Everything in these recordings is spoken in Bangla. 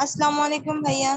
अस्सलाम वालेकुम भैया।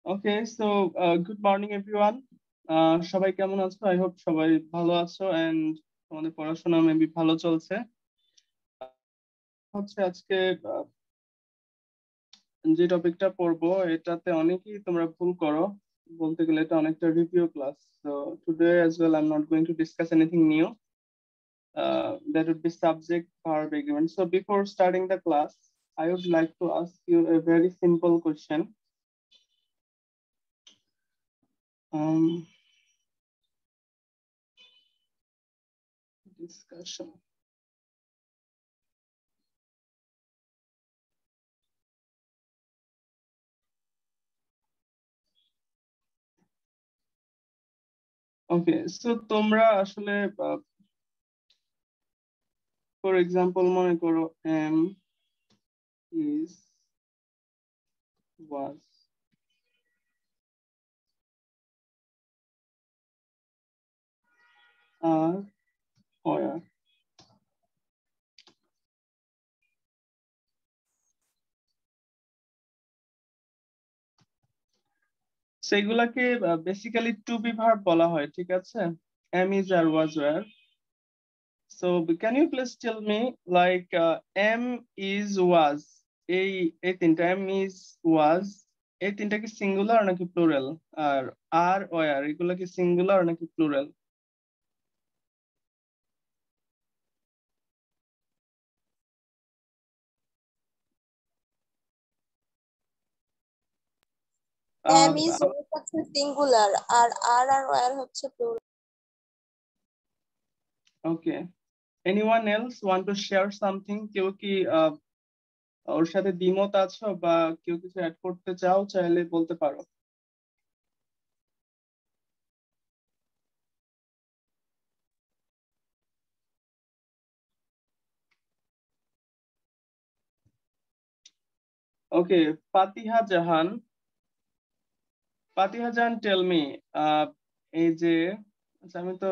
Okay so good morning everyone. সবাই কেমন আছো? আই হোপ সবাই ভালো আছো এন্ড তোমাদের পড়াশোনা মেবি ভালো চলছে। হচ্ছে আজকে যে টপিকটা পড়বো এটাতে অনেকেই তোমরা ভুল করো। বলতে গেলে এটা অনেকটা review class. So today as well I am not going to discuss anything new. That would be subject verb agreement. So before starting the class, I would like to ask you a very simple question. Um, Discussion. Okay so তোমরা আসলে ফর এক্সাম্পল মনে করো am is was are were, সেগুলাকে বেসিক্যালি টু বি ভার্ব বলা হয়, ঠিক আছে? Am is are was were. So can you please tell me like am is was, এই এই তিনটা এম ইজ ওয়াজ এই তিনটা কি সিঙ্গুলার নাকি প্লুরাল? আর ওয়ার এগুলা কি সিঙ্গুলার নাকি প্লুরাল? এম ইজ হচ্ছে সিঙ্গুলার, আর ওয়ার হচ্ছে plural. Okay, anyone else want to share something? কেউ কি ওর সাথে দ্বিমত আছো বা কেউ কিছু অ্যাড করতে চাও? চাইলে বলতে পারো। ওকে, ফাতিহা জাহান। ফাতিহা জাহান, টেল মি, এই যে, আচ্ছা আমি তো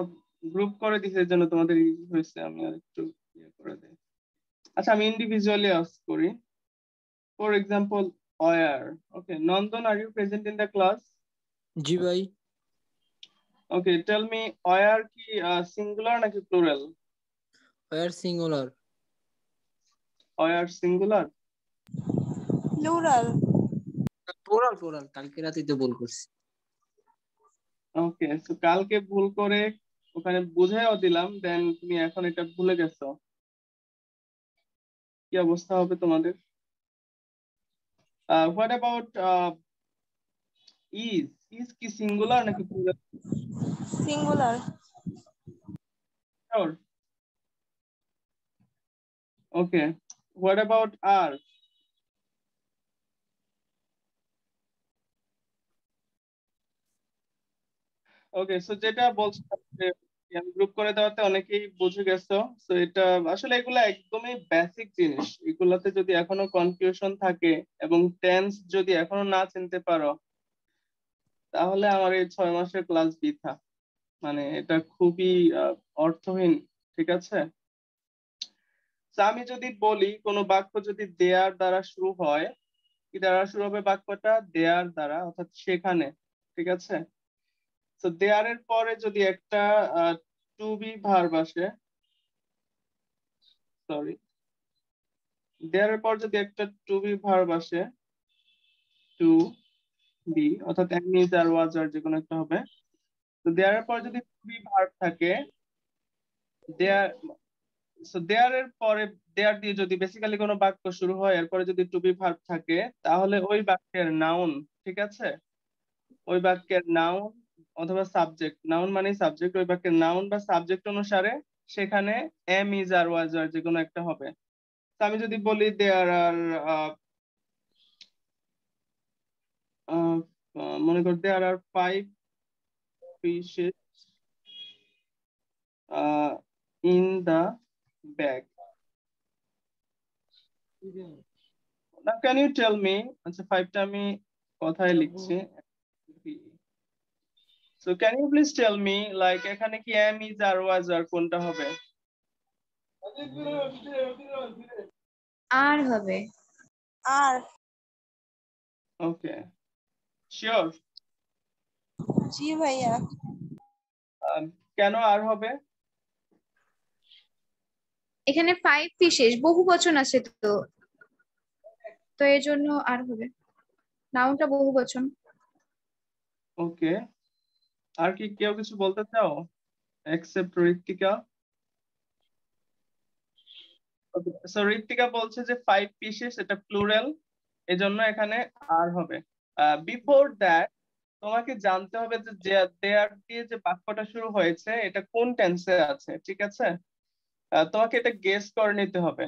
গ্রুপ করে দিছি, এর জন্য তোমাদের ইজি হয়েছে, আমি আর একটু ইয়ে করে দিই। আচ্ছা আমি ইন্ডিভিজুয়ালি আস্ক করি। For example, were. Okay, Nandan, are you present in the class? জি ভাই। ওকে, টেল মি, ওয়ার কি সিঙ্গুলার নাকি plural? Were singular. Were singular. Plural. Plural plural, কালকে রাতে তো ভুল করছি। ওকে, সো কালকে ভুল করে ওখানে বুঝাইও দিলাম, দেন তুমি এখন এটা ভুলে গেছো, কি অবস্থা হবে তোমাদের? What about is? ইজ কি সিঙ্গুলার নাকি plural? Singular. Sure. Okay. What about are? Okay, so যেটা বলছিলাম যে গ্রুপ করে দেওয়াতে অনেকেই বুঝে গেছো। সো এটা আসলে এগুলা একদমই বেসিক জিনিস, এগুলাতে যদি এখনো কনফিউশন থাকে এবং টেন্স যদি এখনো না চিনতে পারো, তাহলে আমার এই 6 মাসের ক্লাস বৃথা। মানে এটা খুবই অর্থহীন। ঠিক আছে, তো আমি যদি বলি কোনো বাক্য যদি দেয়ার দ্বারা শুরু হয়, কি দ্বারা শুরু হবে বাক্যটা? দেয়ার দ্বারা, অর্থাৎ সেখানে। ঠিক আছে, তো দেয়ার এর পরে যদি একটা টু বি ভার্ব আসে, সরি, দেয়ার এর পর যদি একটা টু বি ভার্ব আসে, টু বি, অর্থাৎ এম ইজ আর ওয়াজ আর যে কোনো একটা হবে। তো দেয়ার এর পর যদি টু বি ভার্ব থাকে, দেয়ার, সো দেয়ার এর পরে, দেয়ার দিয়ে যদি বেসিক্যালি কোনো বাক্য শুরু হয়, এরপরে যদি টু বি ভার্ব থাকে, তাহলে ওই বাক্যের নাউন, ঠিক আছে, ওই বাক্যের নাউন অথবা সাবজেক্ট, নাউন মানে সাবজেক্ট, ওই বাক্যের নাউন বা সাবজেক্ট অনুসারে সেখানে এম ইজ আর ওয়াজ আর যে কোনো একটা হবে। তো আমি যদি বলি দেয়ার আর, মনে কর there are 5 fishes in the bag. Now can you tell me, আচ্ছা 5টা আমি কথায় লিখছি, so can you please tell me, like এখানে কি am is আর was আর কোনটা হবে? আর হবে। আর। ওকে, শিওর? জি ভাইয়া। কেন আর হবে? এখানে 5 ফিশেস বহু বচন আছে, তো তো এর জন্য আর হবে। নাউনটা বহু বচন। ওকে, আর কি কেউ কিছু বলতে চাও এক্সেপ্ট ঋত্বিকা? সো ঋত্বিকা বলছে যে 5 pieces এটা প্লুরাল, এজন্য এখানে আর হবে। বিফোর দ্যাট তোমাকে জানতে হবে যে দেয়ার দিয়ে যে বাক্যটা শুরু হয়েছে এটা কোন টেন্সে আছে। ঠিক আছে, তোমাকে এটা গেস করে নিতে হবে,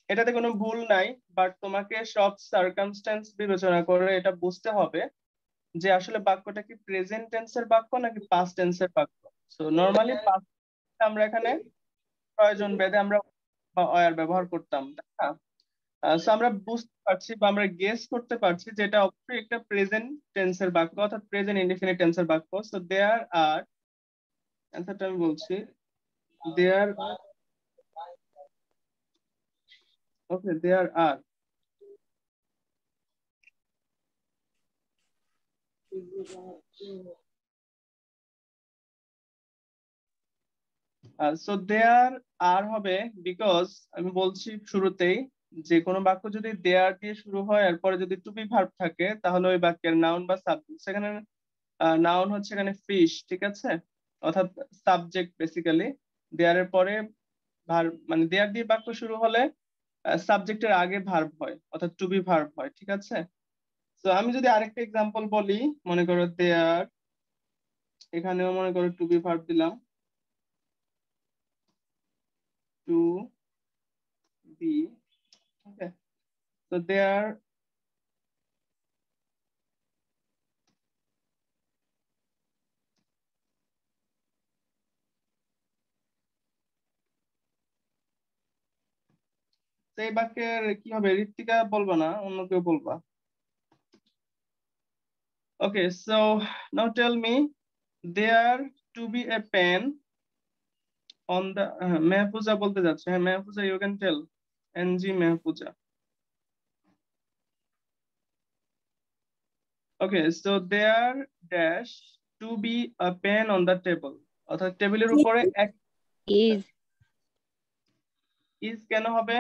এটাতে কোনো ভুল নাই, বাট তোমাকে সব সার্কামস্টেন্স বিবেচনা করে এটা বুঝতে হবে যে আসলে বাক্যটা কি প্রেজেন্ট টেন্সের বাক্য নাকি পাস্ট টেন্সের বাক্য। সো নর্মালি পাস্ট আমরা এখানে প্রয়োজন ভেদে আমরা অয়ার ব্যবহার করতাম, তাই না? সো আমরা বুঝতে পারছি বা আমরা গেস করতে পারছি যে এটা অবশ্যই একটা প্রেজেন্ট টেন্সের বাক্য, অর্থাৎ প্রেজেন্ট ইনডিফিনিট টেন্সের বাক্য। সো দেয়ার আর, অ্যান্সারটা আমি বলছি, দেয়ার, ওকে, দেয়ার আর, সো দেয়ার আর হবে বিকজ আমি বলছি শুরুতেই যে কোনো বাক্য যদি দেয়ার দিয়ে শুরু হয় এরপরে যদি টু বি ভার্ব থাকে, তাহলে ওই বাক্যের নাউন বা সাবজেক্ট, সেখানে নাউন হচ্ছে এখানে ফিশ, ঠিক আছে, অর্থাৎ সাবজেক্ট বেসিক্যালি। দেয়ার এর পরে ভার্ব, মানে দেয়ার দিয়ে বাক্য শুরু হলে সাবজেক্টের আগে ভার্ব হয়, অর্থাৎ টু বি ভার্ব হয়। ঠিক আছে, তো আমি যদি আরেকটা এক্সাম্পল বলি, মনে করো দেয়ার, এখানেও মনে করো টু বি ভার্ব দিলাম, টু বি, ওকে, তো দেয়ার, সেই বাক্যের কি হবে? ঋত্বিকা বলবা না, অন্য কেউ বলবা? Okay, so now tell me, there to be a pen on the Mehpooja বলতে যাচ্ছে। হ্যাঁ Mehpooja, you can tell. NG Mehpooja. Okay, so there dash to be a pen on the table. অর্থাৎ টেবিলের উপরে এক is কেন হবে?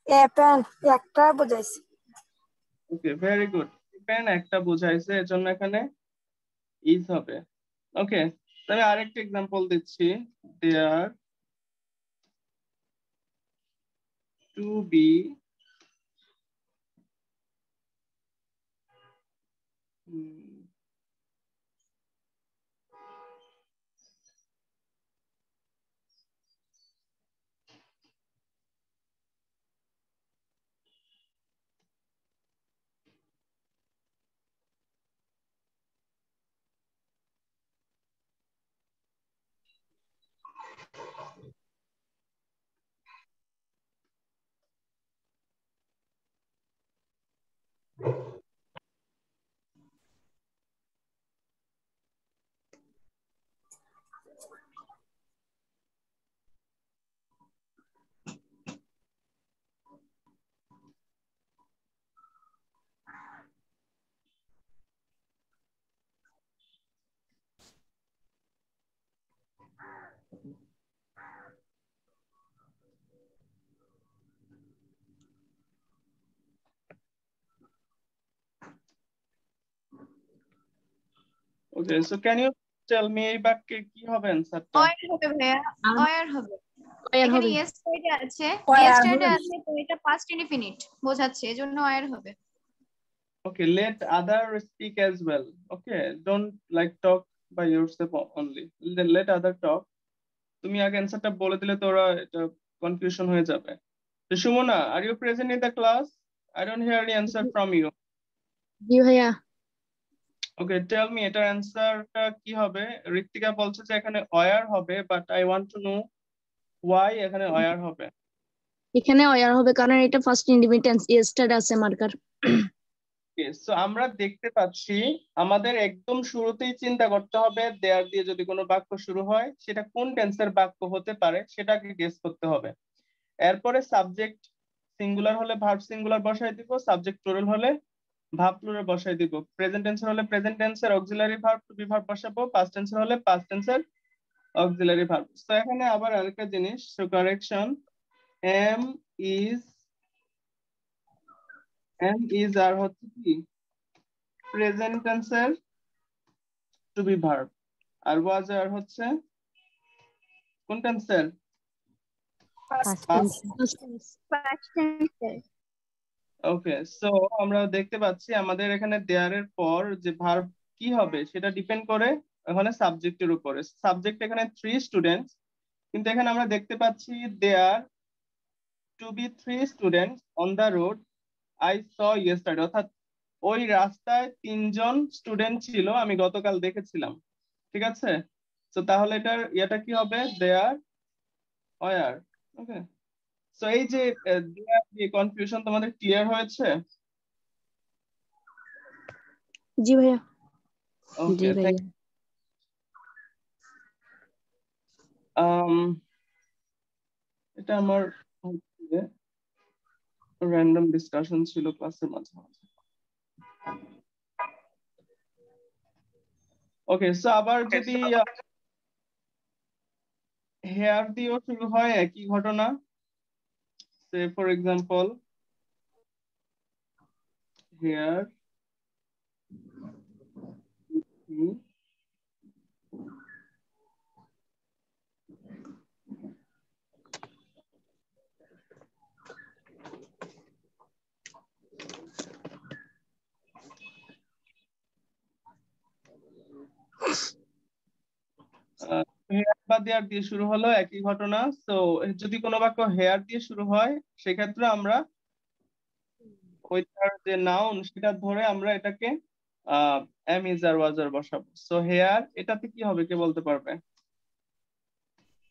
পেন একটা বুঝাইছে। Okay, very good. পেন একটা বোঝাইছে, এজন্য এখানে is হবে। Okay, তাহলে আরেকটা এক্সাম্পল দিচ্ছি। There to be Okay, so can you tell me এই বাক্যে কি হবে অ্যানসারটা? অয়ার হবে ভাইয়া, অয়ার হবে। অয়ার এখানে হবে। ইয়েস্টারডে আছে, অয়ার ইয়েস্টারডে হবে। আছে, তো এটা পাস্ট ইনডিফিনিট বোঝাচ্ছে, এজন্য অয়ার হবে। Okay, let other speak as well. Okay, don't like talk by yourself only. Let other talk. তুমি আগে অ্যানসারটা বলে দিলে তো ওরা এটা কনফিউশন হয়ে যাবে। তো Sumana, are you present in the class? I don't hear any answer from you. জি ভাইয়া। Okay, tell me এটার অ্যানসারটা কি হবে? ঋত্বিকা বলছে যে এখানে অয়ার হবে, but I want to know why এখানে অয়ার হবে। এখানে অয়ার হবে কারণ এটা ফার্স্ট ইন্ডিপেন্ডেন্স ইয়েস্টারডে আছে মার্কার। সো আমরা দেখতে পাচ্ছি আমাদের একদম শুরুতেই চিন্তা করতে হবে দেয়ার দিয়ে যদি কোনো বাক্য শুরু হয় সেটা কোন টেন্সের বাক্য হতে পারে সেটাকে গেস করতে হবে। এরপরে সাবজেক্ট সিঙ্গুলার হলে ভার্ব সিঙ্গুলার বসাই দিব, সাবজেক্ট প্লুরাল হলে ভার্ব প্লুরাল বসাই দিব, প্রেজেন্ট টেন্সের হলে প্রেজেন্ট টেন্সের auxiliary verb to be verb বসাবো, পাস্ট টেন্সের হলে পাস্ট টেন্সের অক্সিলারি ভার্ব। তো এখানে আবার আরেকটা জিনিস, সো কারেকশন, এম ইজ আর হচ্ছে কি প্রেজেন্ট টেন্সের টু বি ভার্ব, আর ওয়াজ আর হচ্ছে কোন টেন্সের? ওকে, সো আমরা দেখতে পাচ্ছি আমাদের এখানে দেয়ারের পর যে ভার্ব কি হবে সেটা ডিপেন্ড করে এখানে সাবজেক্টের উপরে। সাবজেক্ট এখানে 3 স্টুডেন্টস, কিন্তু এখানে আমরা দেখতে পাচ্ছি there to be 3 students on the road I saw yesterday, অর্থাৎ ওই রাস্তায় 3 জন স্টুডেন্ট ছিল, আমি গতকাল দেখেছিলাম। ঠিক আছে, তো তাহলে এটার ইয়েটা কি হবে? দেয়ার অয়ার। ওকে, সো এই যে দেয়ার যে কনফিউশন তোমাদের ক্লিয়ার হয়েছে? জি ভাইয়া। জি ওকে, ভাইয়া। এটা আমার র্যান্ডম ডিসকাশন ছিল ক্লাসের মাঝে মাঝে। ওকে, সো আবার যদি হেয়ার দিয়েও শুরু হয় একই ঘটনা, সে ফর এক্সাম্পল হেয়ার হেয়ার বা দেয়ার দিয়ে শুরু হলো একই ঘটনা। তো যদি কোনো বাক্য হেয়ার দিয়ে শুরু হয় সেক্ষেত্রে আমরা ওইটার যে নাউন সেটা ধরে আমরা এটাকে এম ইজ আর ওয়াজ আর বসাবো। সো হেয়ার এটাতে কি হবে কে বলতে পারবে?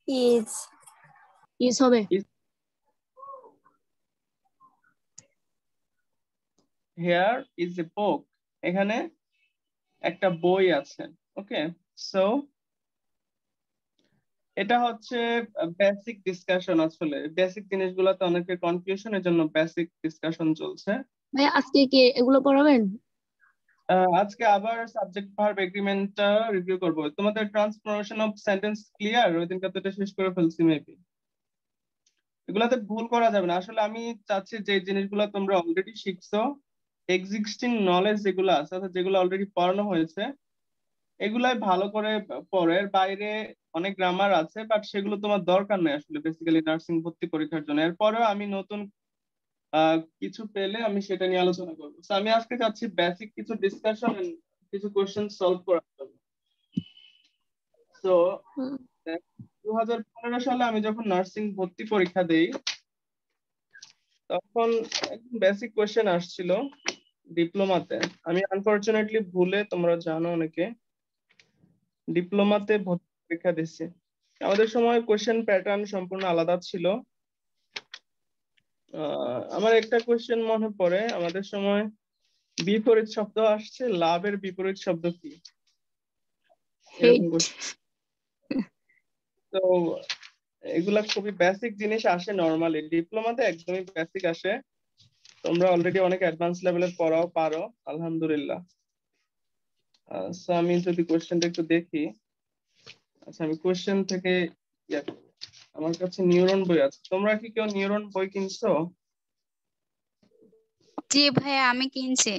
ইজ ইজ হবে। here is a book, এখানে একটা বই আছে। ওকে, সো এটা হচ্ছে বেসিক ডিসকাশন। আসলে বেসিক জিনিসগুলোতে অনেকের কনফিউশন, এর জন্য বেসিক ডিসকাশন চলছে। ভাই আজকে কি এগুলো পড়াবেন? আজকে আবার সাবজেক্ট ভার্ব এগ্রিমেন্টটা রিভিউ করব। তোমাদের ট্রান্সফরমেশন অফ সেন্টেন্স ক্লিয়ার? ওই দিনকে তো এটা শেষ করে ফেলছি মেবি। এগুলাতে ভুল করা যাবে না। আসলে আমি চাচ্ছি যে জিনিসগুলো তোমরা অলরেডি শিখছো, এক্সিস্টিং নলেজ যেগুলো আছে, অর্থাৎ যেগুলো অলরেডি পড়ানো হয়েছে, এগুলাই ভালো করে পড়ে। এর বাইরে অনেক গ্রামার আছে, বাট সেগুলো তোমার দরকার নেই আসলে বেসিক্যালি নার্সিং ভর্তি পরীক্ষার জন্য। এরপরেও আমি নতুন কিছু পেলে আমি সেটা নিয়ে আলোচনা করবো। তো আমি আজকে চাচ্ছি বেসিক কিছু ডিসকাশন, কিছু কোশ্চেন সলভ করার জন্য। তো 2015 সালে আমি যখন নার্সিং ভর্তি পরীক্ষা দেই, তখন একদম বেসিক কোশ্চেন আসছিল ডিপ্লোমাতে। আমি আনফরচুনেটলি ভুলে, তোমরা জানো অনেকে, ডিপ্লোমাতে ভর্তি পরীক্ষা দিচ্ছি। আমাদের সময় কোশ্চেন প্যাটার্ন সম্পূর্ণ আলাদা ছিল। আমার একটা কোশ্চেন মনে পড়ে, আমাদের সময় বিপরীত শব্দ আসছে, লাভের বিপরীত শব্দ কি, এরকম হেট। question। তো এগুলা খুবই বেসিক জিনিস আসে নরমালি, ডিপ্লোমাতে একদমই বেসিক আসে। তোমরা অলরেডি অনেক অ্যাডভান্স লেভেলের পড়াও পারো, আলহামদুলিল্লাহ। সো আমি যদি কোশ্চেনটা একটু দেখি। আচ্ছা, আমি কোশ্চেন থেকে আমার কাছে নিউরন বই আছে। তোমরা কি কেউ নিউরন বই কিনছো? জি ভাইয়া, আমি কিনছি।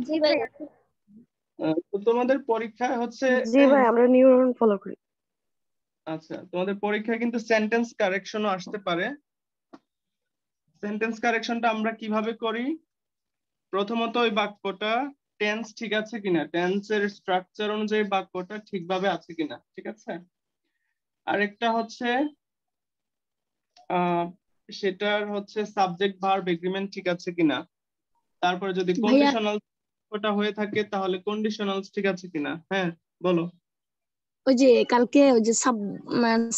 জি ভাই। তো তোমাদের পরীক্ষায় হচ্ছে, জি ভাই, আমরা নিউরন ফলো করি। আচ্ছা, তোমাদের পরীক্ষায় কিন্তু সেন্টেন্স কারেকশনও আসতে পারে। সেন্টেন্স কারেকশনটা আমরা কিভাবে করি? প্রথমত ওই বাক্যটা টেন্স ঠিক আছে কিনা, টেন্সের স্ট্রাকচার অনুযায়ী বাক্যটা ঠিকভাবে আছে কিনা, ঠিক আছে। আরেকটা হচ্ছে সেটার হচ্ছে সাবজেক্ট ভার্ব এগ্রিমেন্ট ঠিক আছে কিনা। তারপরে যদি ভাইয়া কন্ডিশনাল ওটা হয়ে থাকে, তাহলে কন্ডিশনালস ঠিক আছে কিনা। হ্যাঁ, বলো। ওই যে কালকে ওই যে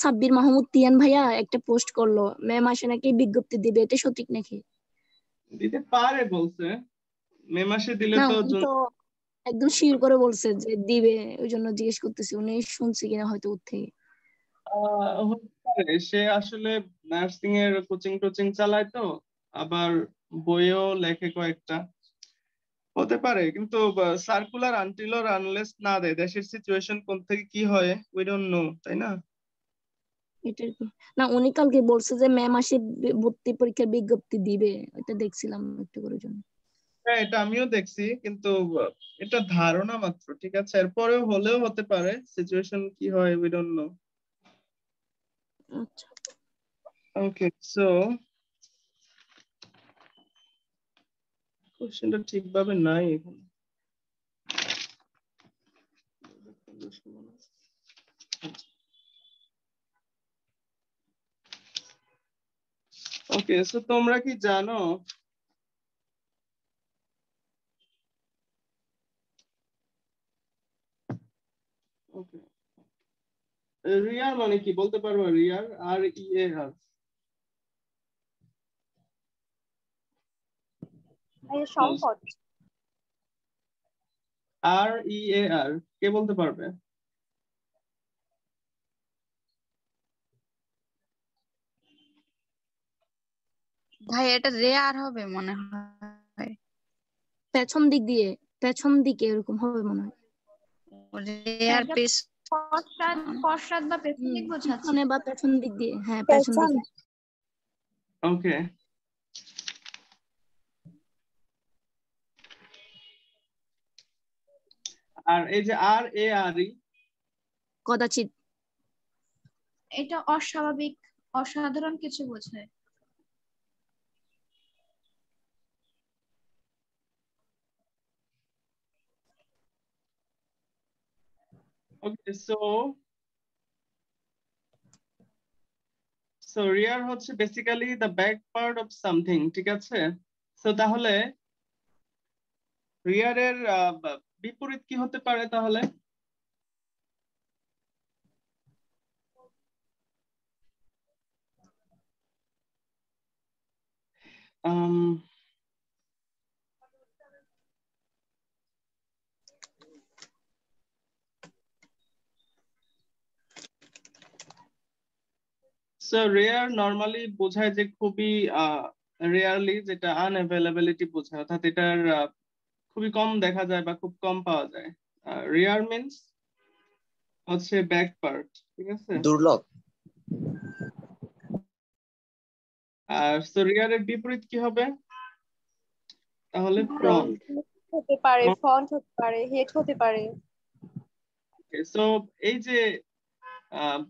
সাব্বির মাহমুদ তিয়ান ভাইয়া একটা পোস্ট করলো, ম্যাম আসে নাকি বিজ্ঞপ্তি দিবে, এটা সঠিক নাকি? দিতে পারে বলছে, মে মাসে দিলে না তো উনি তো একদম শিওর করে বলছে যে দিবে, ওই জন্য জিজ্ঞেস করতেছি উনি শুনছি কিনা হয়তো ওর থেকে। হতে পারে। সে আসলে নার্সিং এর কোচিং টোচিং চালায় তো, আবার বইও লেখে কয়েকটা, হতে পারে। কিন্তু সার্কুলার আনটিল অর আনলেস না দেয়, দেশের সিচুয়েশন কোন থেকে কি হয় উই ডোন্ট নো, তাই না? এটার কি না, উনি কালকে বলছে যে ম্যাম আসে ভর্তি পরীক্ষার বিজ্ঞপ্তি দিবে, এটা দেখছিলাম একটু করে জন্য। হ্যাঁ, এটা আমিও দেখছি, কিন্তু এটা ধারণা মাত্র, ঠিক আছে। এরপরেও হলেও হতে পারে, সিচুয়েশন কি হয় উই ডোন্ট নো। আচ্ছা ওকে, সো কোশ্চেনটা ঠিকভাবে নাই এখানে। ওকে, সো তোমরা কি জানো ওকে রিয়ার মানে কি বলতে পারবো? রিয়ার, আর ই এ আর। সম্পদ। আর ই এ আর, কে বলতে পারবে? ভাই এটা রেয়ার হবে মনে হয়। পেছন দিক দিয়ে, পেছন দিকে এরকম হবে মনে হয়। Rare pace. পশ্চাৎ বা পেছন দিক বোঝাচ্ছে। পিছনে বা পেছন দিক দিয়ে, হ্যাঁ পেছন পেছন। দিকে। ওকে, আর এই যে আর এ আর ই, কদাচিৎ। এটা অস্বাভাবিক, অসাধারণ কিছু বোঝায়। ওকে, সো রিয়ার হচ্ছে basically the back part of something, ঠিক আছে। সো তাহলে রিয়ারের বিপরীত কি হতে পারে তাহলে? সো রেয়ার নরমালি বোঝায় যে খুবই রেয়ারলি, যেটা আনঅ্যাভেলেবিলিটি বোঝায়, অর্থাৎ এটার খুবই কম দেখা যায় বা খুব কম পাওয়া যায়। রেয়ার মিন্স হচ্ছে ব্যাক পার্ট, ঠিক আছে? দুর্লভ। আর সো রেয়ারের বিপরীত কি হবে তাহলে? ফ্রন্ট। হতে পারে, ফ্রন্ট হতে পারে, হেড হতে পারে। সো এই যে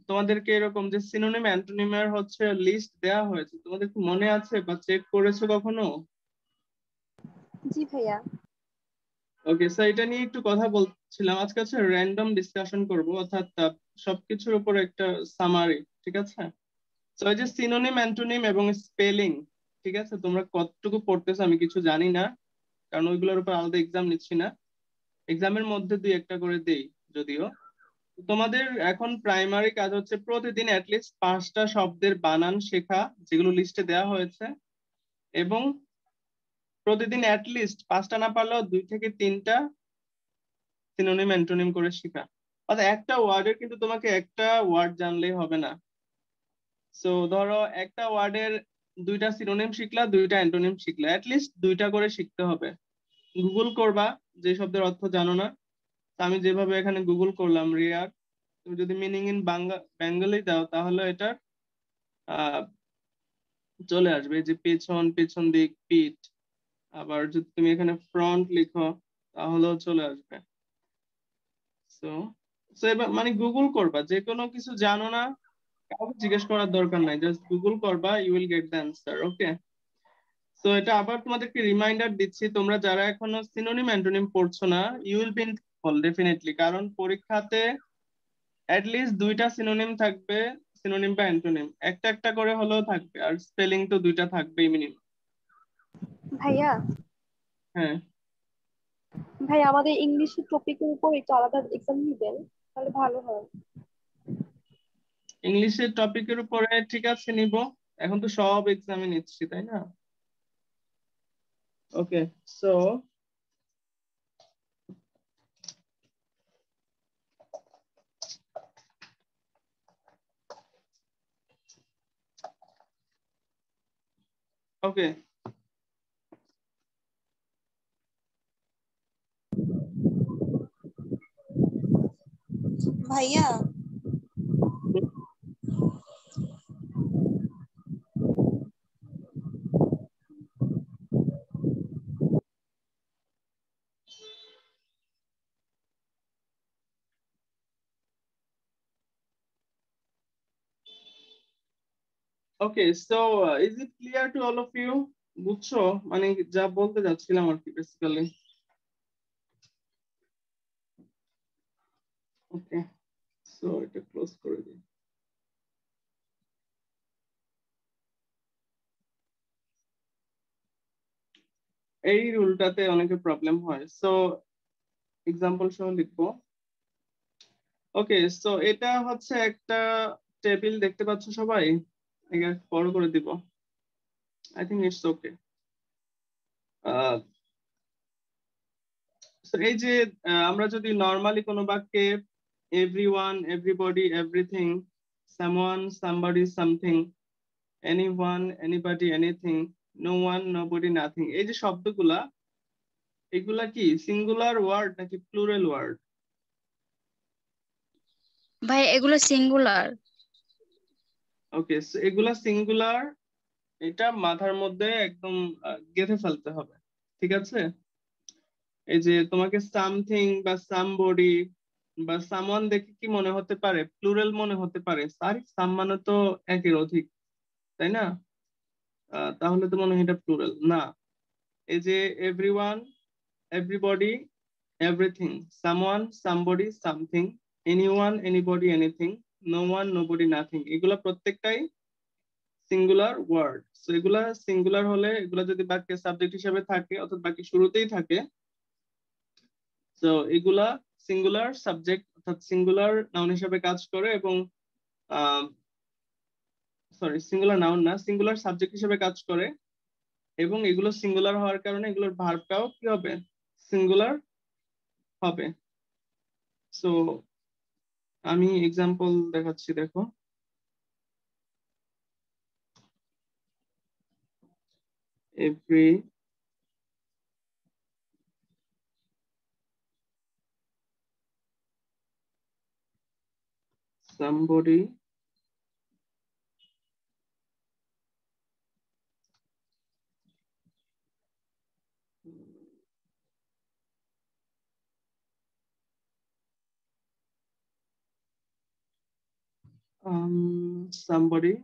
তোমাদেরকে এরকম যে সিনোনিম অ্যান্টোনিমের হচ্ছে লিস্ট দেওয়া হয়েছে, তোমাদের কি মনে আছে বা চেক করেছো কখনো? জি ভাইয়া। ওকে, সো এটা নিয়ে একটু কথা বলছিলাম আজকে। হচ্ছে র্যান্ডম ডিসকাশন করব, অর্থাৎ সবকিছুর উপর একটা সামারি, ঠিক আছে? তো এই যে সিনোনিম অ্যান্টোনিম এবং স্পেলিং, ঠিক আছে, তোমরা কতটুকু পড়তেছো আমি কিছু জানি না, কারণ ওইগুলোর উপর আলাদা এক্সাম নিচ্ছি না। এক্সামের মধ্যে দুই একটা করে দেই যদিও। তোমাদের এখন প্রাইমারি কাজ হচ্ছে প্রতিদিন অ্যাটলিস্ট 5টা শব্দের বানান শেখা, যেগুলো লিস্টে দেওয়া হয়েছে, এবং প্রতিদিন অ্যাটলিস্ট 5টা না পারলেও 2 থেকে 3টা সিনোনিম অ্যান্টোনিম করে শেখা। অর্থাৎ একটা ওয়ার্ডের কিন্তু তোমাকে একটা ওয়ার্ড জানলেই হবে না। সো ধরো একটা ওয়ার্ডের 2টা সিনোনিম শিখলা, 2টা অ্যান্টোনিম শিখলা, অ্যাটলিস্ট 2টা করে শিখতে হবে। গুগল করবা যে শব্দের অর্থ জানো না। তো আমি যেভাবে এখানে গুগল করলাম রেয়ার, তুমি যদি মিনিং ইন বেঙ্গলি দাও তাহলে এটা আহ চলে আসবে, যে পেছন, পেছন দিক, পিঠ। আবার যদি তুমি এখানে ফ্রন্ট লিখো তাহলেও চলে আসবে। সো সো এবার মানে গুগল করবা, যে কোনো কিছু জানো না কাউকে জিজ্ঞেস করার দরকার নাই, জাস্ট গুগল করবা, you will get the answer. Okay, তো এটা আবার তোমাদেরকে রিমাইন্ডার দিচ্ছি, তোমরা যারা এখনো সিনোনিম অ্যান্টোনিম পড়ছো না, you will be in definitely, কারণ পরীক্ষাতে অ্যাটলিস্ট 2টা সিনোনিম থাকবে, সিনোনিম বা অ্যান্টোনিম একটা একটা করে হলেও থাকবে, আর স্পেলিং তো 2টা থাকবেই মিনিমাম। ভাইয়া, হ্যাঁ, ভাই আমাদের ইংলিশের টপিকের উপর একটু আলাদা এক্সাম নিবেন তাহলে ভালো হয়। ইংলিশের টপিকের উপরে ঠিক আছে নিব, এখন তো সব এক্সামে নিচ্ছি তাই না? ওকে, সো ওকে, ভাইয়া, okay, so is it clear to all of you? বুঝছো মানে যা বলতে যাচ্ছিলাম আর কি বেসিক্যালি? ওকে, সো এটা ক্লোজ করে দিই। এই রুলটাতে অনেকের প্রবলেম হয়, সো এক্সাম্পল সহ লিখবো। ওকে, সো এটা হচ্ছে একটা টেবিল, দেখতে পাচ্ছ সবাই? একে বড় করে দিব, আই থিঙ্ক ইটস ওকে। এই যে আমরা যদি নর্মালি কোনো বাক্যে everyone, everybody, everything, someone, somebody, something, anyone, anybody, anything, no one, nobody, nothing, এই যে শব্দগুলা, এগুলা কি সিঙ্গুলার ওয়ার্ড নাকি প্লুরাল ওয়ার্ড? ভাই এগুলো সিঙ্গুলার। ওকে, এগুলা সিঙ্গুলার, এটা মাথার মধ্যে একদম গেঁথে ফেলতে হবে, ঠিক আছে? এই যে তোমাকে সামথিং বা সামবডি বা সামওয়ান দেখে কি মনে হতে পারে? প্লুরাল মনে হতে পারে, সরি সাম মানে তো একের অধিক, তাই না? তাহলে তো মনে হয় এটা প্লুরাল না। এই যে everyone, everybody, everything, someone, somebody, something, anyone, anybody, anything, no one, nobody, nothing, এগুলা প্রত্যেকটাই সিঙ্গুলার ওয়ার্ড। সো এগুলা সিঙ্গুলার হলে, এগুলা যদি বাক্যের সাবজেক্ট হিসেবে থাকে অর্থাৎ বাকি শুরুতেই থাকে, তো এগুলা সিঙ্গুলার সাবজেক্ট অর্থাৎ সিঙ্গুলার নাউন হিসেবে কাজ করে, এবং সরি সিঙ্গুলার নাউন না, সিঙ্গুলার সাবজেক্ট হিসেবে কাজ করে, এবং এগুলো সিঙ্গুলার হওয়ার কারণে এগুলোর ভার্বটাও কি হবে? সিঙ্গুলার হবে। সো আমি এক্সাম্পল দেখাচ্ছি, দেখো। every somebody somebody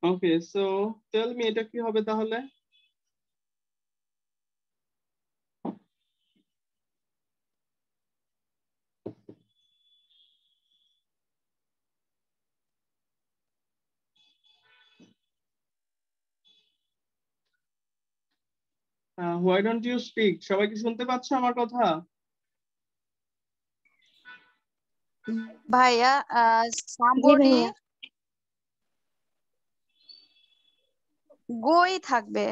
okay so tell me এটা কি হবে তাহলে why don't you speak সবাই কি শুনতে পাচ্ছ আমার কথা ভাইয়া জি সামবডি ভাইয়া গোই থাকবে।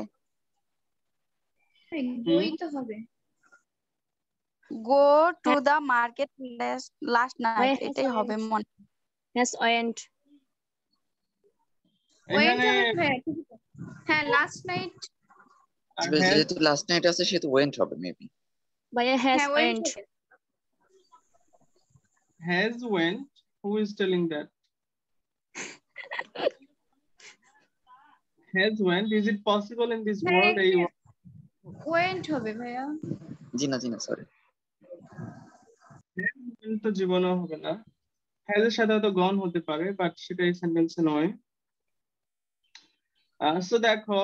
বই তো হবে। Go to the market last night, ভাইয়া এটাই হবে মনে। হ্যাজ ওয়েন্ট ওয়েন্ট এখানে হবে ভাইয়া, ঠিক আছে। হ্যাঁ লাস্ট নাইট। আর has যেহেতু লাস্ট নাইট আছে সেহেতু ওয়েন্ট হবে মেবি। ভাইয়া হ্যাজ হ্যাঁ ওয়েন্ট ওয়েন্ট হবে। went who is telling that has went is it possible in this হ্যাঁ world এই ওয়েন্ট হবে ভাইয়া। জি না সরি। তো জীবনেও হবে না has এর সাথে হয়তো গন হতে পারে বাট সেটা এই সেন্টেন্সে নয় সো দেখো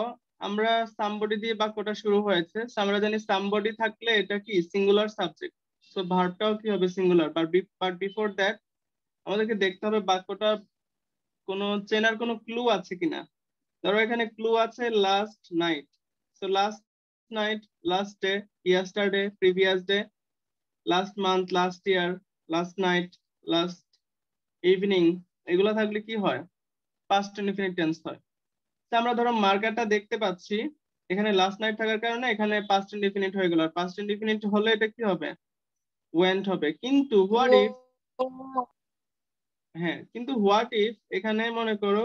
আমরা সামবডি দিয়ে বাক্যটা শুরু হয়েছে So, আমরা জানি সামবডি থাকলে এটা কি সিঙ্গুলার সাবজেক্ট সো ভার্বটাও কি হবে সিঙ্গুলার বাট বিফোর দ্যাট আমাদেরকে দেখতে হবে বাক্যটা কোনো চেনার কোনো ক্লু আছে কিনা ধরো এখানে ক্লু আছে last night so last night last day yesterday previous day last month last year last night last evening এগুলো থাকলে কি হয় পাস্ট ইনফিনিট টেন্স হয় তো আমরা ধরো মার্কারটা দেখতে পাচ্ছি এখানে লাস্ট নাইট থাকার কারণে এখানে পাস্ট ইনডিফিনিট হয়ে গেল আর পাস্ট ইনডিফিনিট হলে এটা কি হবে ওয়েন্ট হবে কিন্তু হোয়াট ইফ হ্যাঁ কিন্তু হোয়াট ইফ এখানে মনে করো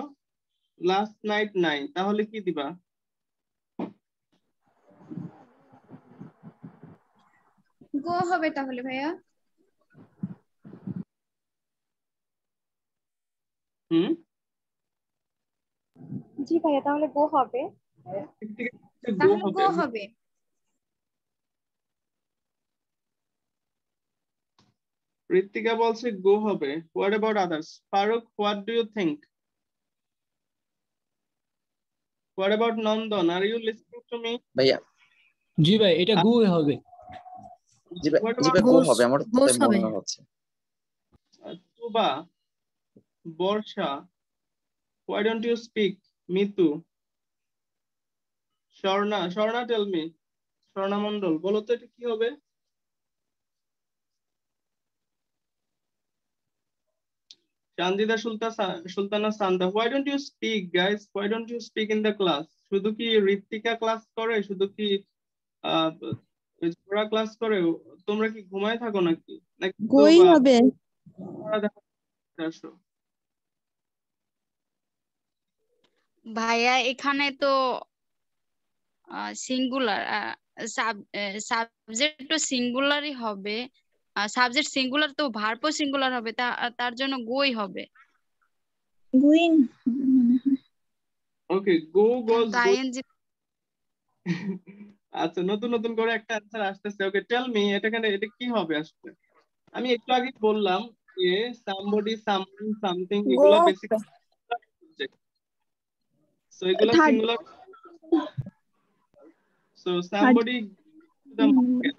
লাস্ট নাইট নাই তাহলে কি দিবা গো হবে তাহলে ভাইয়া। হুম জি ভাইয়া তাহলে গো হবে। গো তাহলে হবে গো হবে। ঋত্বিকা বলছে গো হবে what about others Faruk what do you think what about Nandan are you listening to me ভাইয়া জি ভাই এটা গো হবে। হোয়াট জি ভাই অ্যাবাউট গো হবে, আমার তো তাই মনে হচ্ছে। Tuba Barsha why don't you speak Mitu Swarna tell me Swarna Mondal বলো তো এটা কি হবে চান্দিদা Sultana সান্দা why don't you speak guys why don't you speak in the class শুধু কি ঋত্বিকা ক্লাস করে শুধু কি ওরা ক্লাস করে তোমরা কি ঘুমায় থাকো নাকি নাকি গই হবে আসো ভাইয়া এখানে তো সিঙ্গুলার সাবজেক্ট তো সিঙ্গুলারই হবে, সাবজেক্ট সিঙ্গুলার তো ভার্বও সিঙ্গুলার হবে, তার জন্য গোই হবে। গোইং ওকে গো গোজ তো আইএনজি আচ্ছা নতুন নতুন করে একটা অ্যানসার আসতেছে ওকে টেল মি এটা কি হবে আসলে আমি একটু আগে বললাম যে সামবডি সামওয়ান সামথিং গো এগুলা বেসিক্যালি সো এগুলা third singular so somebody the market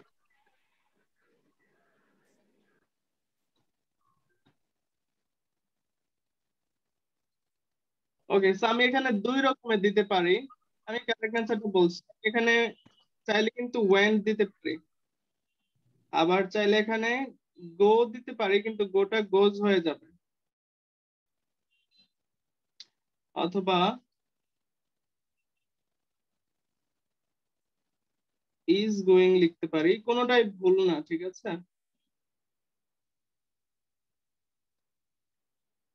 okay so আমি এখানে দুই রকমের দিতে পারি আমি কারেক্ট অ্যানসারটা বলছি এখানে চাইলে কিন্তু ওয়েন্ট দিতে পারি আবার চাইলে এখানে গো দিতে পারি কিন্তু গোটা গোজ হয়ে যাবে অথবা is going লিখতে পারি, কোনোটাই ভুল না, ঠিক আছে?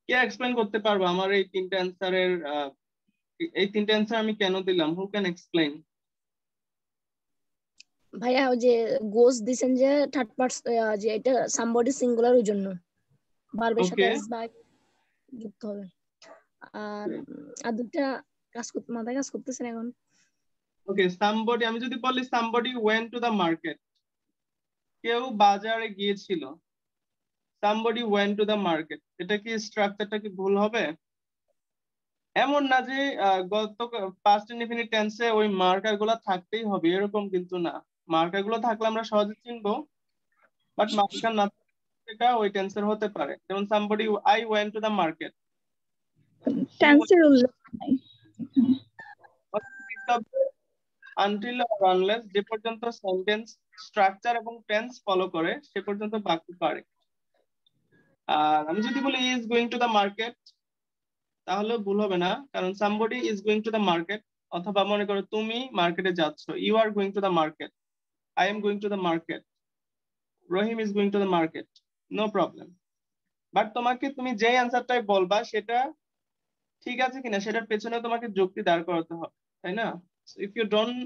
কে এক্সপ্লেইন করতে পারবো আমার এই তিনটা অ্যান্সারের, এই তিনটা অ্যান্সার আমি কেন দিলাম? Who can explain? ভাইয়া ওই যে গোস দিছেন যে থার্ড পারসন, যে এটা সামবডি সিঙ্গুলার, ওই জন্য ভার্বের সাথে ওকে এস বা যুক্ত হবে। আর আর দুটা মাথায় কাজ করতেছেন এখন। ওকে, সামবডি, আমি যদি বলি somebody went to the market, কেউ বাজারে গিয়েছিল। Somebody went to the market, এটা কি স্ট্রাকচারটা কি ভুল হবে? এমন না যে গত পাস্ট ইনডিফিনিট টেন্সে ওই মার্কার গুলো থাকতেই হবে, এরকম কিন্তু না। মার্কার গুলো থাকলে আমরা সহজে চিনবো, বাট মার্কার না থাকলে এটা ওই টেন্সের হতে পারে। যেমন somebody, I went to the market, টেন্সের উল্লেখ নাই। আনটিল অর আনলেস, যে পর্যন্ত সেন্টেন্স স্ট্রাকচার এবং টেন্স ফলো করে সে পর্যন্ত বাক্য পারে। আর আমি যদি বলি is going to the market, তাহলে ভুল হবে না, কারণ somebody is going to the market. অথবা মনে করো তুমি মার্কেটে যাচ্ছ, you are going to the market, I am going to the market, Rahim is going to the market, no problem. But তোমাকে তুমি যে অ্যান্সারটাই বলবা সেটা ঠিক আছে কিনা সেটার পেছনে তোমাকে যুক্তি দাঁড় করাতে হবে, তাই না? ইফ ইউ ডোন্ট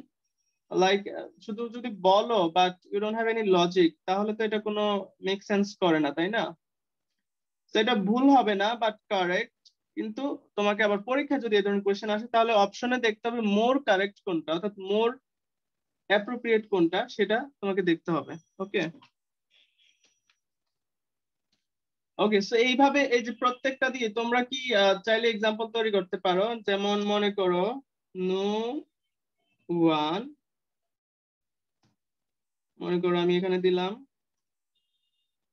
লাইক, শুধু যদি বলো but you don't have any logic, তাহলে তো এটা কোনো মেক সেন্স করে না, তাই না? তো এটা ভুল হবে না বাট কারেক্ট। কিন্তু তোমাকে আবার পরীক্ষা যদি এই ধরনের কোয়েশ্চেন আসে তাহলে অপশনে দেখতে হবে মোর কারেক্ট কোনটা, অর্থাৎ মোর অ্যাপ্রোপ্রিয়েট কোনটা, সেটা তোমাকে দেখতে হবে। ওকে ওকে, সো এইভাবে এই যে প্রত্যেকটা দিয়ে তোমরা কি চাইলে এক্সাম্পল তৈরি করতে পারো। যেমন মনে করো নো ওয়ান, মনে করো আমি এখানে দিলাম,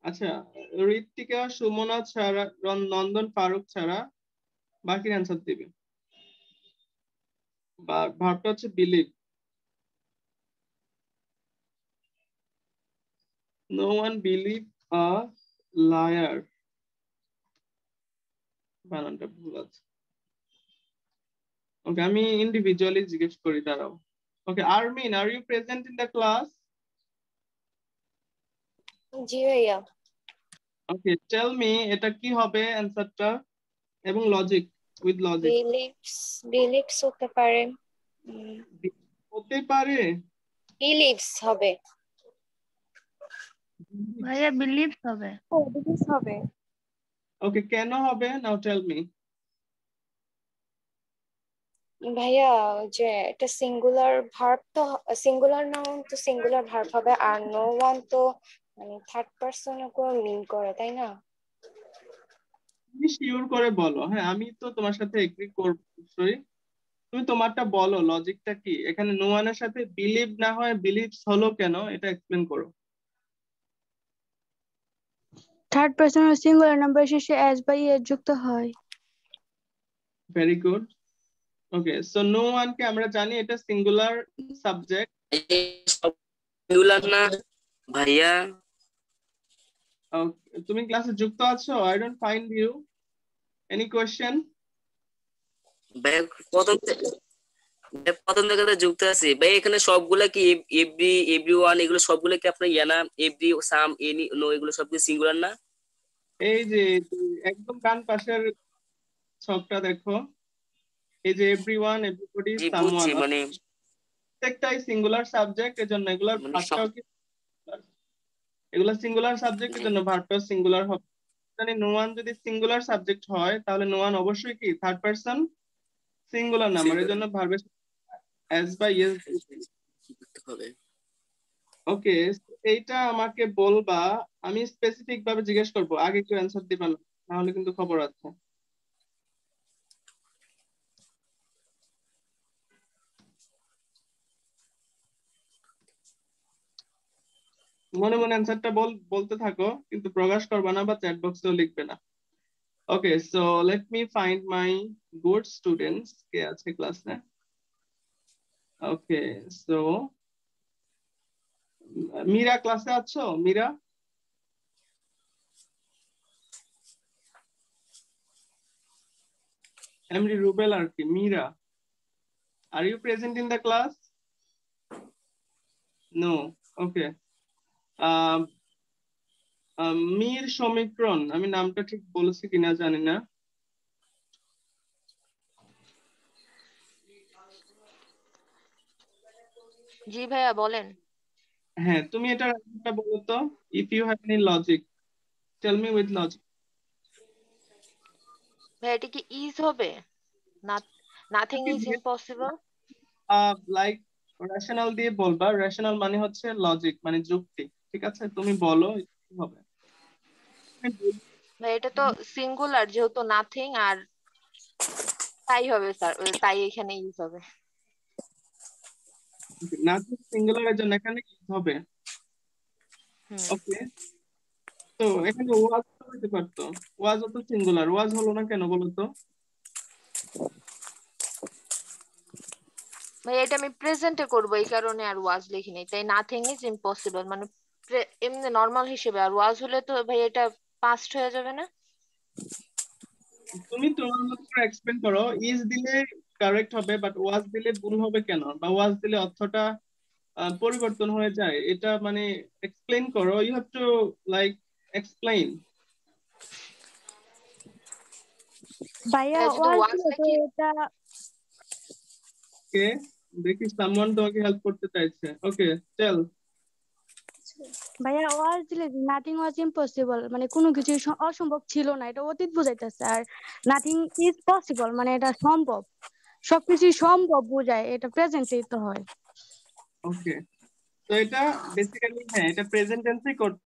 আচ্ছা ঋত্বিকা সুমনা ছাড়া, নন্দন ফারুক ছাড়া বাকির অ্যান্সার দিবে। বা ভাবটা হচ্ছে believe, no one believe a liar, বানানটা ভুল আছে। ওকে, আমি ইন্ডিভিজুয়ালি জিজ্ঞেস করি, দাঁড়াও। Okay, Armin, are you present in the class? জি ভাইয়া। ওকে, টেল মি এটা কি হবে অ্যান্সারটা, এবং লজিক, উইথ লজিক। বিলিভস হতে পারে, হতে পারে, বিলিভস হবে। ভাইয়া বিলিভ হবে। ও বিলিভ হবে। ওকে, কেন হবে? নাও টেল মি। ভাইয়া যে এটা সিঙ্গুলার ভার্ব, তো সিঙ্গুলার নাউন তো সিঙ্গুলার ভার্ব হবে, আর নো ওয়ান তো মানে থার্ড পারসন মিন করে, তাই না? তুমি শিওর করে বলো। হ্যাঁ, আমি তো তোমার সাথে এগ্রি করব অবশ্যই। তুমি তোমারটা বলো, লজিকটা কি এখানে নো ওয়ানের সাথে বিলিভ না হয় বিলিভস হলো কেন, এটা এক্সপ্লেন করো। থার্ড পারসন সিঙ্গুলার নাম্বার শেষে এস বা ইএস যুক্ত হয়। Very good. Okay, so no one কে আমরা জানি এটা সিঙ্গুলার সাবজেক্ট। সিঙ্গুলার না ভাইয়া? তুমি ক্লাসে যুক্ত আছো? I don't find you. Any question? ভাইয়া প্রথম থেকে তো যুক্ত আছি ভাই। এখানে সবগুলা কি এভরি ওয়ান এগুলো সবগুলো কি আপনার ইয়া না? এভরি, সাম, এনি, নো এগুলো সব কি সিঙ্গুলার না? এই যে একদম ডান পাশের ছকটা দেখো, এই যে এভরিওয়ান, এভরিবডি, জি সামওয়ান, বুঝছি, মানে প্রত্যেকটাই সিঙ্গুলার সাবজেক্ট, এজন্য এগুলার মানে ভার্বটাও কি এগুলা সিঙ্গুলার সাবজেক্ট, এর জন্য ভার্বটাও সিঙ্গুলার হবে। জানি নো ওয়ান যদি সিঙ্গুলার সাবজেক্ট হয় তাহলে নো ওয়ান অবশ্যই কি থার্ড পারসন সিঙ্গুলার নাম্বার, এর জন্য ভার্বের এস বা ইএস হবে। ওকে, এইটা আমাকে বলবা, আমি স্পেসিফিক ভাবে জিজ্ঞেস করবো, আগে কেউ অ্যান্সার দিবা না, নাহলে কিন্তু খবর আছে। মনে মনে অ্যান্সারটা বলতে থাকো, কিন্তু প্রকাশ করবে না বা চ্যাট বক্সেও লিখবে না। Okay, so let me find my good students, কে আছে ক্লাসে। ওকে, সো মীরা ক্লাসে আছো? মীরা, এমডি রুবেল আর কি Mira, are you present in the class? No, okay. Mir সমীকরণ, আমি নামটা ঠিক বলেছি কিনা জানি না। জি ভাইয়া বলেন। হ্যাঁ, তুমি এটা বলো তো, if you have any logic tell me with logic. ভাইয়া এটা কি ইজ হবে? Nothing is impossible. Like rational দিয়ে বলবা, রেশনাল মানে হচ্ছে লজিক মানে যুক্তি, ঠিক আছে? তুমি বলো কি হবে। ভাই এটা তো সিঙ্গুলার যেহেতু নাথিং, আর তাই হবে স্যার, তাই এখানে ইউজ হবে। নাথিং সিঙ্গুলারের জন্য এখানে ইউজ হবে। ওকে, তো এখানে ওয়াজ হতে পারতো, ওয়াজ তো সিঙ্গুলার, ওয়াজ হলো না কেন বলো তো? ভাই এটা আমি প্রেজেন্টে করবো এই কারণে আর ওয়াজ লিখিনি, তাই নাথিং ইজ ইম্পসিবল মানে এমনি নর্মাল হিসেবে, আর ওয়াজ হলে তো ভাই এটা পাস্ট হয়ে যাবে না? তুমি তোমার মতো করে এক্সপ্লেন করো, ইজ দিলে কারেক্ট হবে বাট ওয়াজ দিলে ভুল হবে কেন, বা ওয়াজ দিলে অর্থটা পরিবর্তন হয়ে যায়, এটা মানে এক্সপ্লেন করো, you have to like explain. ভাইয়া যদি ওয়াজ ওয়াজ দিলে তো নাকি এটা ওকে, দেখি সামওয়ান তোমাকে হেল্প করতে চাইছে। ওকে, টেল। ভাইয়া ওয়াজ দিলে নাথিং ওয়াজ ইম্পসিবল মানে কোনো কিছু অসম্ভব ছিল না, এটা অতীত বোঝাইতেছে। আর নাথিং ইজ পসিবল মানে এটা সম্ভব, সবকিছু সম্ভব বোঝায়, এটা প্রেজেন্টেই তো হয়। ওকে, তো এটা বেসিক্যালি হ্যাঁ এটা প্রেজেন্ট টেন্সেই করতে